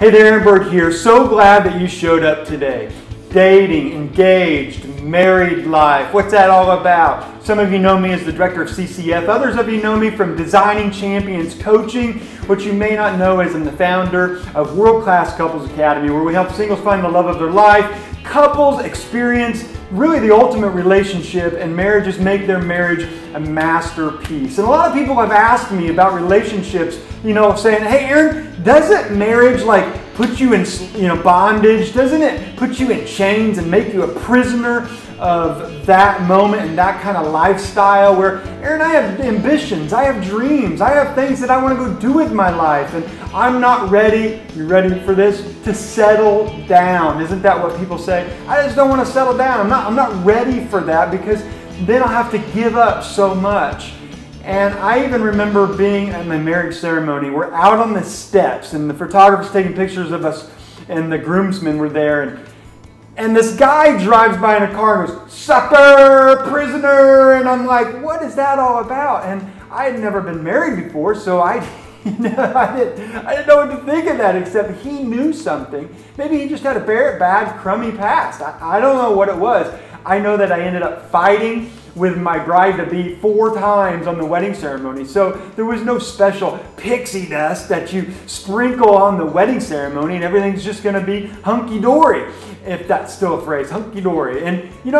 Hey there, Aaron Berg here. So glad that you showed up today. Dating, engaged, married life. What's that all about? Some of you know me as the director of CCF. Others of you know me from Designing Champions Coaching. What you may not know is I'm the founder of World Class Couples Academy, where we help singles find the love of their life. Couples experience really the ultimate relationship, and marriages make their marriage a masterpiece. And a lot of people have asked me about relationships, saying, hey Aaron, doesn't marriage put you in bondage? Doesn't it put you in chains and make you a prisoner of that moment and that kind of lifestyle where, Aaron, I have ambitions, I have dreams, I have things that I want to go do with my life, and I'm not ready, you ready for this, to settle down. Isn't that what people say? I just don't want to settle down. I'm not ready for that, because then I'll have to give up so much. And I even remember being at my marriage ceremony. We're out on the steps, and the photographer's taking pictures of us, and the groomsmen were there, and this guy drives by in a car and goes, "Sucker, prisoner," and I'm like, what is that all about? And I had never been married before, so I didn't know what to think of that, except he knew something. Maybe he just had a bad, crummy past. I don't know what it was. I know that I ended up fighting with my bride-to-be 4 times on the wedding ceremony. So there was no special pixie dust that you sprinkle on the wedding ceremony and everything's just going to be hunky-dory, if that's still a phrase, hunky-dory. And you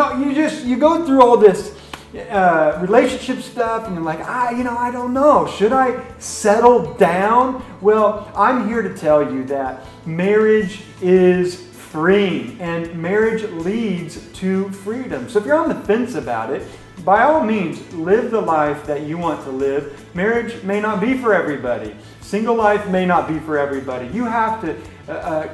go through all this relationship stuff, and you're like, I don't know. Should I settle down? Well, I'm here to tell you that marriage is freeing, and marriage leads to freedom. So if you're on the fence about it, by all means, live the life that you want to live. Marriage may not be for everybody. Single life may not be for everybody. You have to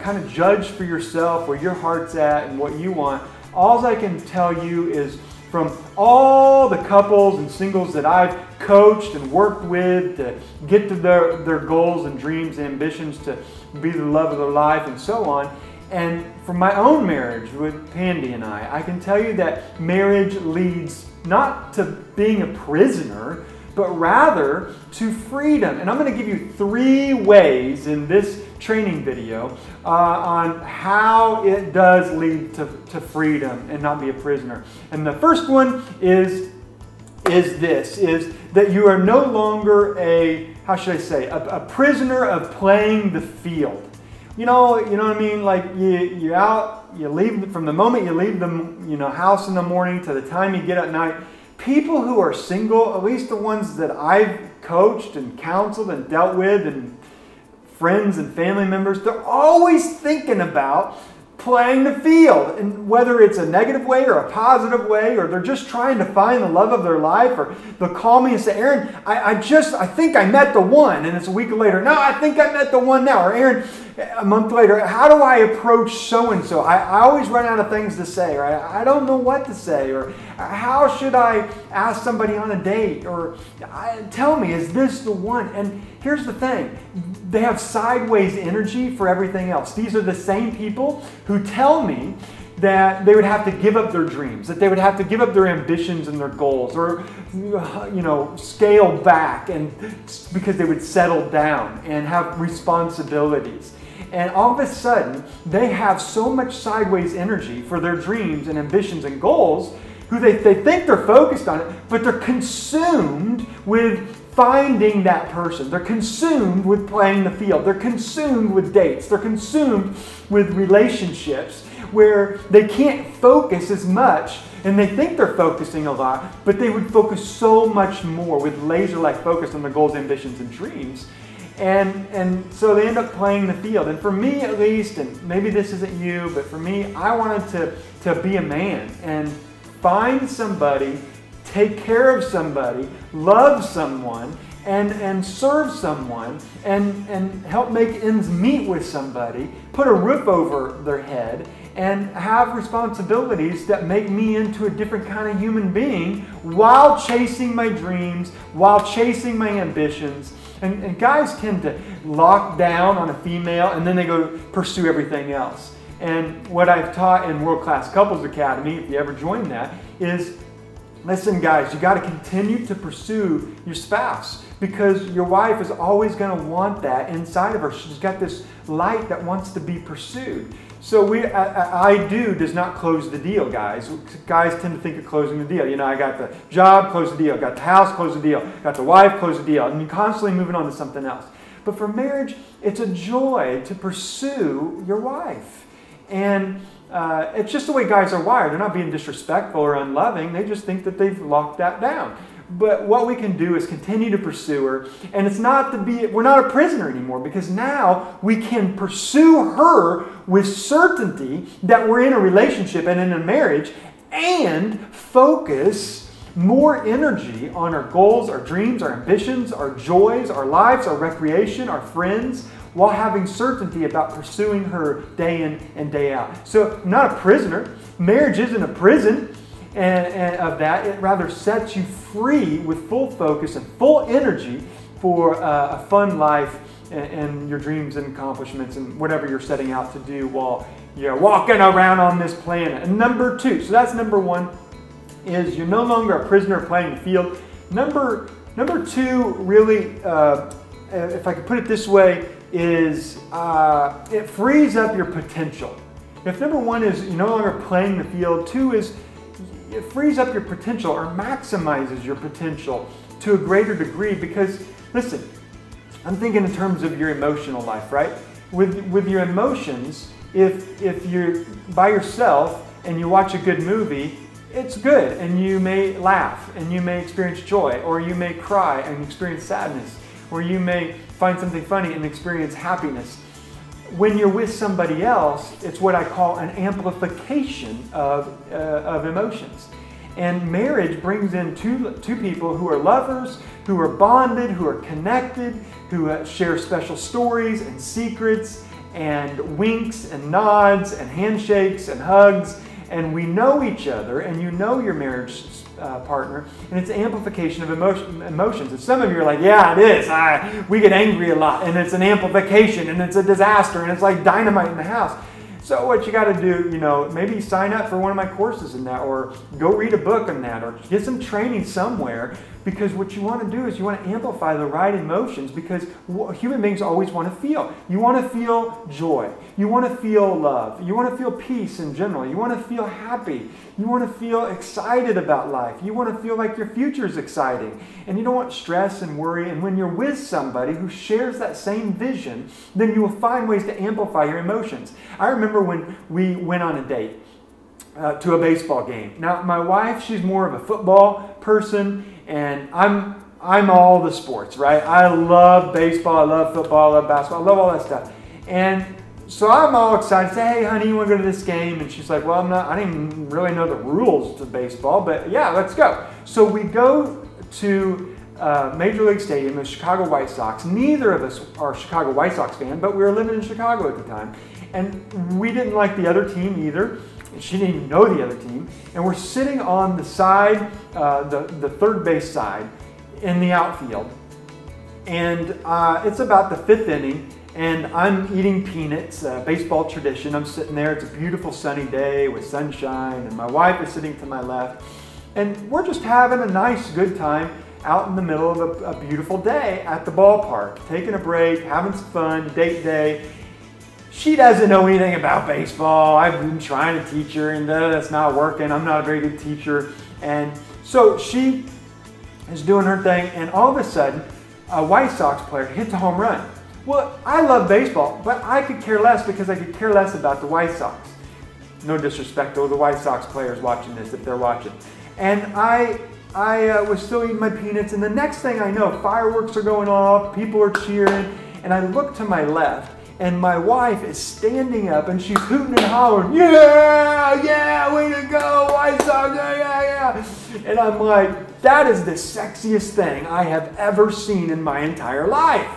kind of judge for yourself where your heart's at and what you want. All I can tell you is, from all the couples and singles that I've coached and worked with to get to their goals and dreams and ambitions to be the love of their life and so on, and from my own marriage with Pandy and I can tell you that marriage leads not to being a prisoner, but rather to freedom. And I'm going to give you 3 ways in this training video on how it does lead to freedom and not be a prisoner. And the first one is that you are no longer a prisoner of playing the field. You know what I mean? Like you leave from the moment you leave the house in the morning to the time you get at night. People who are single, at least the ones that I've coached and counseled and dealt with, and friends and family members, they're always thinking about playing the field, and whether it's a negative way or a positive way, or they're just trying to find the love of their life, or they'll call me and say, Aaron, I think I met the one, and it's a week later, no, I think I met the one now, or Aaron, a month later, how do I approach so-and-so? I always run out of things to say, or I don't know what to say, or how should I ask somebody on a date, or tell me, is this the one? And here's the thing, they have sideways energy for everything else. These are the same people who tell me that they would have to give up their dreams, that they would have to give up their ambitions and their goals, or scale back, and because they would settle down and have responsibilities. And all of a sudden, they have so much sideways energy for their dreams and ambitions and goals, who they think they're focused on it, but they're consumed with finding that person. They're consumed with playing the field. They're consumed with dates. They're consumed with relationships where they can't focus as much, and they think they're focusing a lot, but they would focus so much more with laser-like focus on their goals, ambitions, and dreams. And so they end up playing the field. And for me at least, and maybe this isn't you, but for me, I wanted to be a man and find somebody, take care of somebody, love someone, and serve someone, and help make ends meet with somebody, put a roof over their head, and have responsibilities that make me into a different kind of human being while chasing my dreams, while chasing my ambitions. And guys tend to lock down on a female, and then they go pursue everything else. And what I've taught in World Class Couples Academy, if you ever join that, is, listen guys, you got to continue to pursue your spouse. because your wife is always going to want that inside of her. She's got this light that wants to be pursued. So I do does not close the deal, guys. Guys tend to think of closing the deal. You know, I got the job, close the deal. Got the house, close the deal. Got the wife, close the deal. And you're constantly moving on to something else. But for marriage, it's a joy to pursue your wife. And it's just the way guys are wired. They're not being disrespectful or unloving. They just think that they've locked that down. But what we can do is continue to pursue her. And it's not to be, we're not a prisoner anymore, because now we can pursue her with certainty that we're in a relationship and in a marriage, and focus more energy on our goals, our dreams, our ambitions, our joys, our lives, our recreation, our friends, while having certainty about pursuing her day in and day out. So, not a prisoner. Marriage isn't a prison and of that. It rather sets you free with full focus and full energy for a fun life and your dreams and accomplishments and whatever you're setting out to do while you're walking around on this planet. And number two, so that's number one, is you're no longer a prisoner playing the field. Number two, really, if I could put it this way, is it frees up your potential. If number one is you're no longer playing the field, two is it frees up your potential or maximizes your potential to a greater degree. Because, listen, I'm thinking in terms of your emotional life, right? With your emotions, if you're by yourself and you watch a good movie, it's good, and you may laugh and you may experience joy, or you may cry and experience sadness, or you may find something funny and experience happiness. When you're with somebody else, it's what I call an amplification of emotions. And marriage brings in two people who are lovers, who are bonded, who are connected, who share special stories and secrets and winks and nods and handshakes and hugs. And we know each other, and you know your marriage partner, and it's an amplification of emotions. And some of you are like, yeah, it is. We get angry a lot, and it's an amplification, and it's a disaster, and it's like dynamite in the house. So what you got to do, maybe sign up for one of my courses in that, or go read a book on that, or get some training somewhere, because what you want to do is you want to amplify the right emotions, because human beings always want to feel. You want to feel joy. You want to feel love. You want to feel peace in general. You want to feel happy. You want to feel excited about life. You want to feel like your future is exciting. And you don't want stress and worry. And when you're with somebody who shares that same vision, then you will find ways to amplify your emotions. I remember when we went on a date to a baseball game. Now, my wife, she's more of a football person, and I'm all the sports, right? I love baseball, I love football, I love basketball, I love all that stuff. And so I'm all excited. Say, hey, honey, you want to go to this game? And she's like, well, I didn't even really know the rules to baseball, but yeah, let's go. So we go to Major League Stadium, the Chicago White Sox. Neither of us are Chicago White Sox fan, but we were living in Chicago at the time. And we didn't like the other team either. She didn't even know the other team. And we're sitting on the side, the third base side, in the outfield. And it's about the fifth inning, and I'm eating peanuts, baseball tradition. I'm sitting there. It's a beautiful sunny day with sunshine, and my wife is sitting to my left. And we're just having a nice, good time out in the middle of a beautiful day at the ballpark, taking a break, having some fun, date day. She doesn't know anything about baseball. I've been trying to teach her, and that's not working. I'm not a very good teacher. And so she is doing her thing, and all of a sudden, a White Sox player hits a home run. Well, I love baseball, but I could care less, because I could care less about the White Sox. No disrespect to the White Sox players watching this, if they're watching. And I was still eating my peanuts, and the next thing I know, fireworks are going off, people are cheering, and I look to my left, and my wife is standing up, and she's hooting and hollering, yeah, yeah, way to go, White Sox, yeah. And I'm like, that is the sexiest thing I have ever seen in my entire life.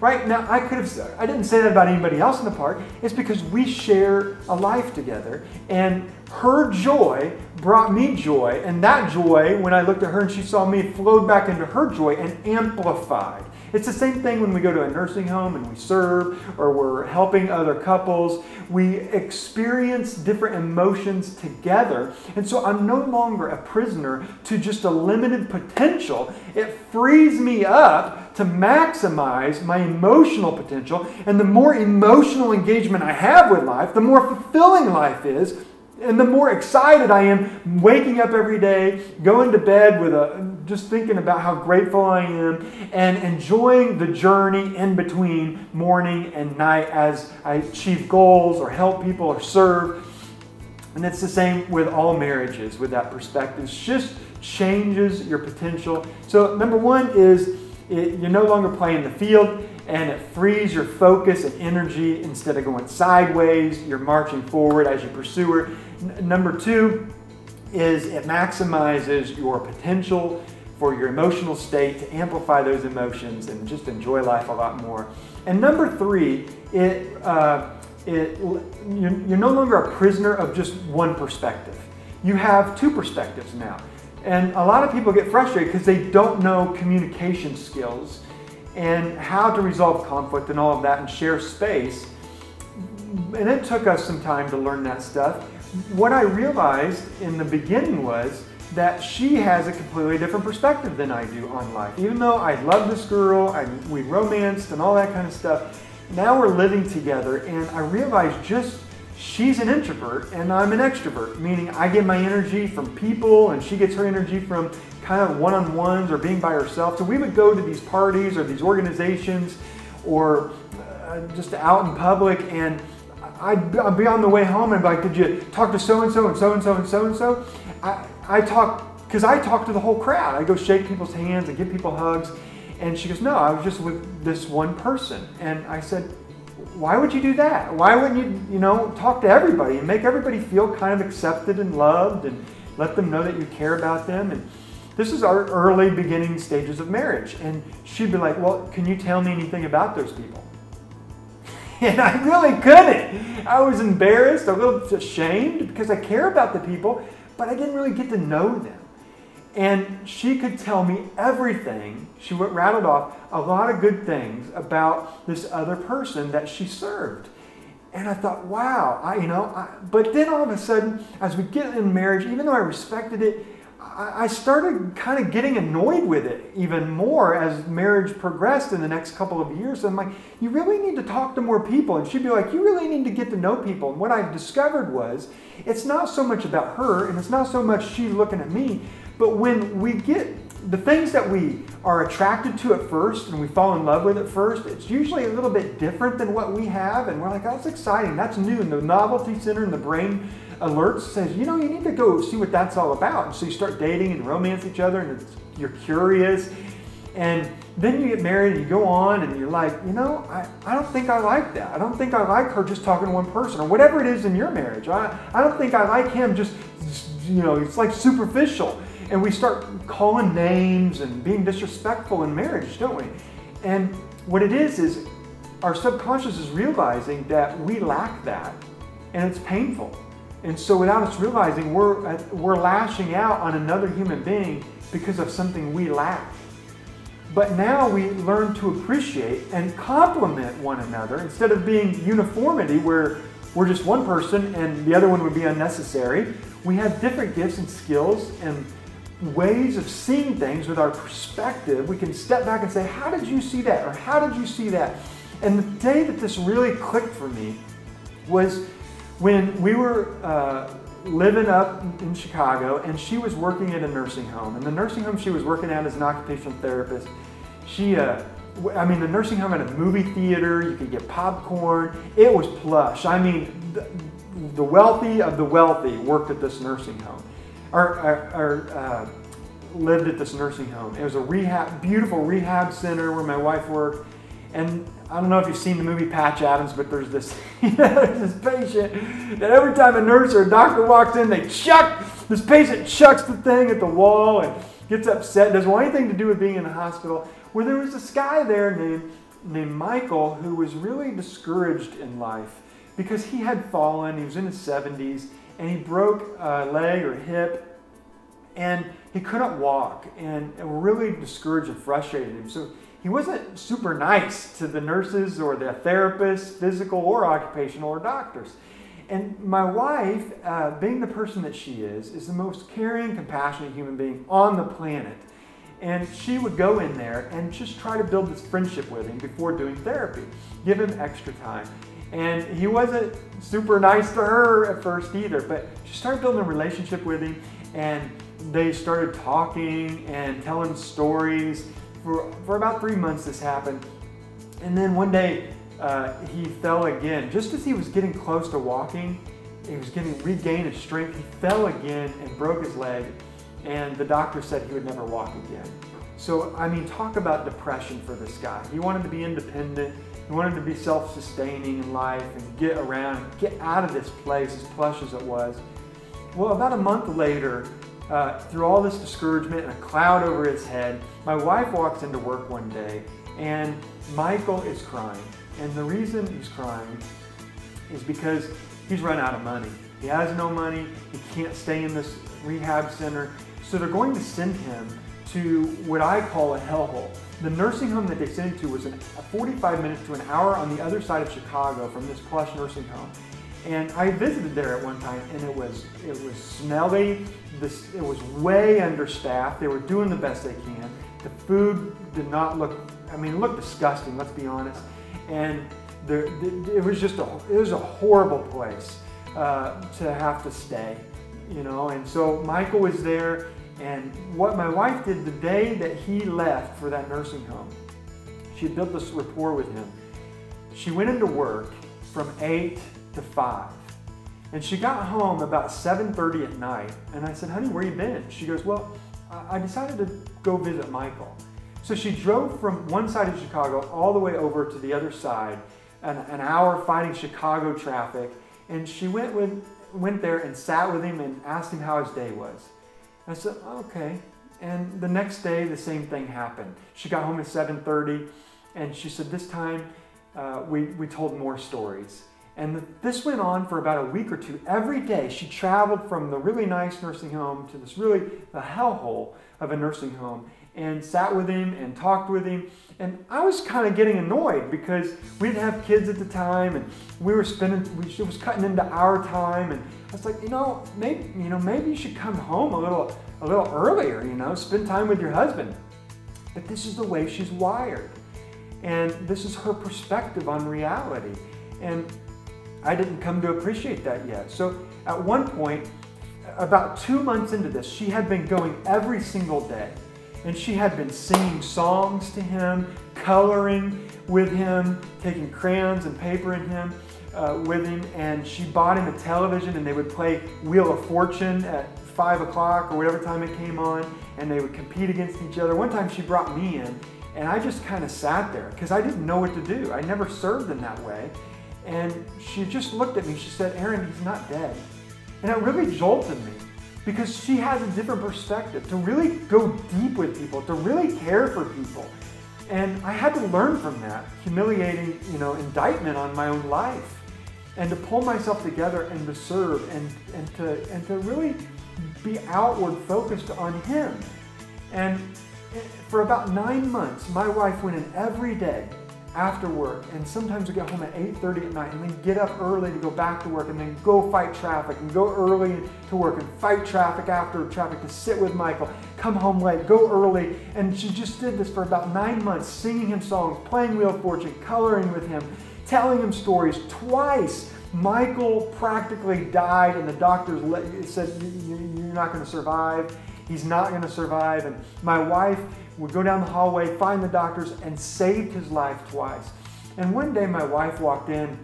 Right? Now, I didn't say that about anybody else in the park. It's because we share a life together, and her joy brought me joy, and that joy, when I looked at her and she saw me, flowed back into her joy and amplified. It's the same thing when we go to a nursing home and we serve, or we're helping other couples. We experience different emotions together. And so I'm no longer a prisoner to just a limited potential. It frees me up to maximize my emotional potential. And the more emotional engagement I have with life, the more fulfilling life is. And the more excited I am waking up every day, going to bed with just thinking about how grateful I am, and enjoying the journey in between morning and night as I achieve goals or help people or serve. And it's the same with all marriages with that perspective. It just changes your potential. So number one is you're no longer playing the field, and it frees your focus and energy. Instead of going sideways, you're marching forward as you pursue her. Number two is it maximizes your potential for your emotional state to amplify those emotions and just enjoy life a lot more. And number three, you're no longer a prisoner of just one perspective. You have two perspectives now. And a lot of people get frustrated because they don't know communication skills and how to resolve conflict and all of that and share space. And it took us some time to learn that stuff. What I realized in the beginning was that she has a completely different perspective than I do on life. Even though I love this girl, we romanced and all that kind of stuff, now we're living together, and I realized she's an introvert and I'm an extrovert, meaning I get my energy from people and she gets her energy from kind of one-on-ones or being by herself. So we would go to these parties or these organizations or just out in public, and I'd be on the way home and be like, did you talk to so-and-so and so-and-so and so-and-so? I talk to the whole crowd. I go shake people's hands and give people hugs. And she goes, no, I was just with this one person. And I said, why would you do that? Why wouldn't you, talk to everybody and make everybody feel kind of accepted and loved and let them know that you care about them? And this is our early beginning stages of marriage. And she'd be like, well, can you tell me anything about those people? And I really couldn't. I was embarrassed, a little ashamed, because I care about the people, but I didn't really get to know them. And she could tell me everything. She rattled off a lot of good things about this other person that she served. And I thought, wow, but then all of a sudden, as we get in marriage, even though I respected it, I started kind of getting annoyed with it even more as marriage progressed in the next couple of years. I'm like, you really need to talk to more people. And she'd be like, you really need to get to know people. And what I discovered was, it's not so much about her, and it's not so much she's looking at me, but when we get the things that we are attracted to at first and we fall in love with at first, it's usually a little bit different than what we have. And we're like, oh, that's exciting, that's new. And the novelty center in the brain alerts says, you need to go see what that's all about. And so you start dating and romance each other, and you're curious. And then you get married and you go on and you're like, I don't think I like that. I don't think I like her just talking to one person, or whatever it is in your marriage. I don't think I like him just it's like superficial. And we start calling names and being disrespectful in marriage, don't we? And what it is our subconscious is realizing that we lack that, and it's painful. And so without us realizing, we're lashing out on another human being because of something we lack. But now we learn to appreciate and compliment one another instead of being uniformity where we're just one person and the other one would be unnecessary. We have different gifts and skills and ways of seeing things with our perspective. We can step back and say, how did you see that? Or how did you see that? And the day that this really clicked for me was when we were living up in Chicago, and she was working at a nursing home. And the nursing home she was working at as an occupational therapist, the nursing home had a movie theater, you could get popcorn, it was plush. I mean, the wealthy of the wealthy worked at this nursing home, or lived at this nursing home. It was a beautiful rehab center where my wife worked. And I don't know if you've seen the movie Patch Adams, but there's this, there's this patient that every time a nurse or a doctor walks in, this patient chucks the thing at the wall and gets upset, doesn't want anything to do with being in the hospital. Well, there was this guy there named Michael who was really discouraged in life because he had fallen, he was in his 70s, and he broke a leg or hip, and he couldn't walk, and it really discouraged and frustrated him. So he wasn't super nice to the nurses or the therapists, physical or occupational or doctors. And my wife, being the person that she is the most caring, compassionate human being on the planet. And she would go in there and just try to build this friendship with him before doing therapy, give him extra time. And he wasn't super nice to her at first either, but she started building a relationship with him, and they started talking and telling stories. For about 3 months this happened. And then one day he fell again. Just as he was getting close to walking, he was regain his strength, he fell again and broke his leg. And the doctor said he would never walk again. So, I mean, talk about depression for this guy. He wanted to be independent. He wanted to be self-sustaining in life and get around, get out of this place, as plush as it was. Well, about a month later, through all this discouragement and a cloud over his head, my wife walks into work one day and Michael is crying. And the reason he's crying is because he's run out of money. He has no money. He can't stay in this rehab center. So they're going to send him to what I call a hellhole. The nursing home that they sent him to was 45 minutes to an hour on the other side of Chicago from this plush nursing home. And I visited there at one time, and it was smelly. It was way understaffed. They were doing the best they can. The food did not look, I mean, it looked disgusting, let's be honest. And it was a horrible place to have to stay, you know. And so Michael was there, and what my wife did the day that he left for that nursing home, she had built this rapport with him. She went into work from 8 to 5. And she got home about 7:30 at night. And I said, honey, where you been? She goes, well, I decided to go visit Michael. So she drove from one side of Chicago all the way over to the other side, an hour fighting Chicago traffic. And she went there and sat with him and asked him how his day was. I said, okay. And the next day, the same thing happened. She got home at 7:30, and she said, this time we told more stories. And this went on for about a week or two. Every day she traveled from the really nice nursing home to this the hellhole of a nursing home, and sat with him and talked with him. And I was kind of getting annoyed because we didn't have kids at the time, and it was cutting into our time. And I was like, maybe you should come home a little earlier, spend time with your husband. But this is the way she's wired. And this is her perspective on reality. And I didn't come to appreciate that yet. So at one point, about 2 months into this, she had been going every single day. And she had been singing songs to him, coloring with him, taking crayons and paper in him with him. And she bought him a television, and they would play Wheel of Fortune at 5 o'clock or whatever time it came on, and they would compete against each other. One time she brought me in, and I just kind of sat there because I didn't know what to do. I never served in that way. And she just looked at me. She said, Aaron, he's not dead. And it really jolted me because she has a different perspective to really go deep with people, to really care for people. And I had to learn from that humiliating, indictment on my own life, and to pull myself together and to serve and to really be outward focused on him. And for about 9 months, my wife went in every day after work, and sometimes we get home at 8:30 at night, and then get up early to go back to work, and then go fight traffic, and go early to work, and fight traffic after traffic to sit with Michael, come home late, go early. And she just did this for about 9 months, singing him songs, playing Wheel of Fortune, coloring with him, telling him stories. Twice, Michael practically died, and the doctors said, you're not going to survive. He's not going to survive. And my wife would go down the hallway, find the doctors, and saved his life twice. And one day my wife walked in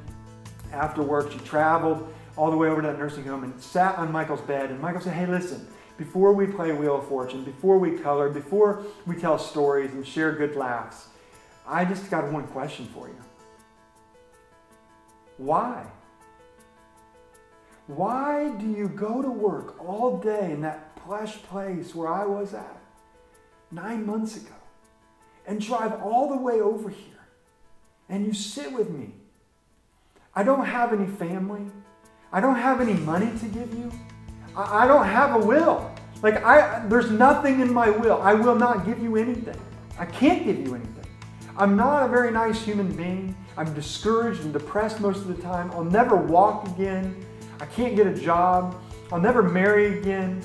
after work. She traveled all the way over to that nursing home and sat on Michael's bed. And Michael said, hey, listen, before we play Wheel of Fortune, before we color, before we tell stories and share good laughs, I just got one question for you. Why? Why do you go to work all day in that plush place where I was at 9 months ago, and drive all the way over here, and you sit with me? I don't have any family. I don't have any money to give you. I don't have a will. There's nothing in my will. I will not give you anything. I can't give you anything. I'm not a very nice human being. I'm discouraged and depressed most of the time. I'll never walk again. I can't get a job. I'll never marry again.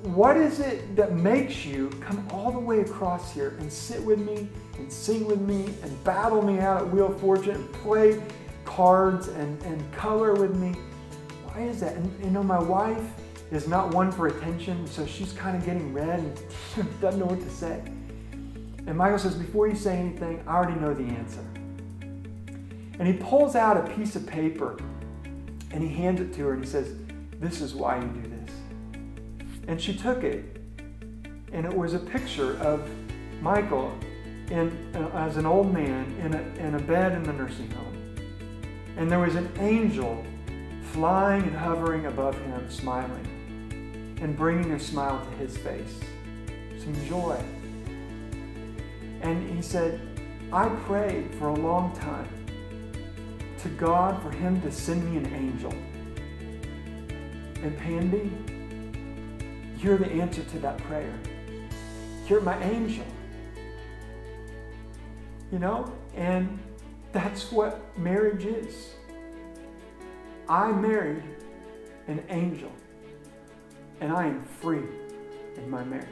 What is it that makes you come all the way across here and sit with me and sing with me and battle me out at Wheel of Fortune and play cards and color with me? Why is that? And you know, my wife is not one for attention, so she's kind of getting red and doesn't know what to say. And Michael says, before you say anything, I already know the answer. And he pulls out a piece of paper and he hands it to her and he says, this is why you do this. And she took it, and it was a picture of Michael as an old man in a bed in the nursing home. And there was an angel flying and hovering above him, smiling, and bringing a smile to his face, some joy. And he said, I prayed for a long time to God for him to send me an angel. And Pandy, you're the answer to that prayer. You're my angel. You know, and that's what marriage is. I married an angel, and I am free in my marriage.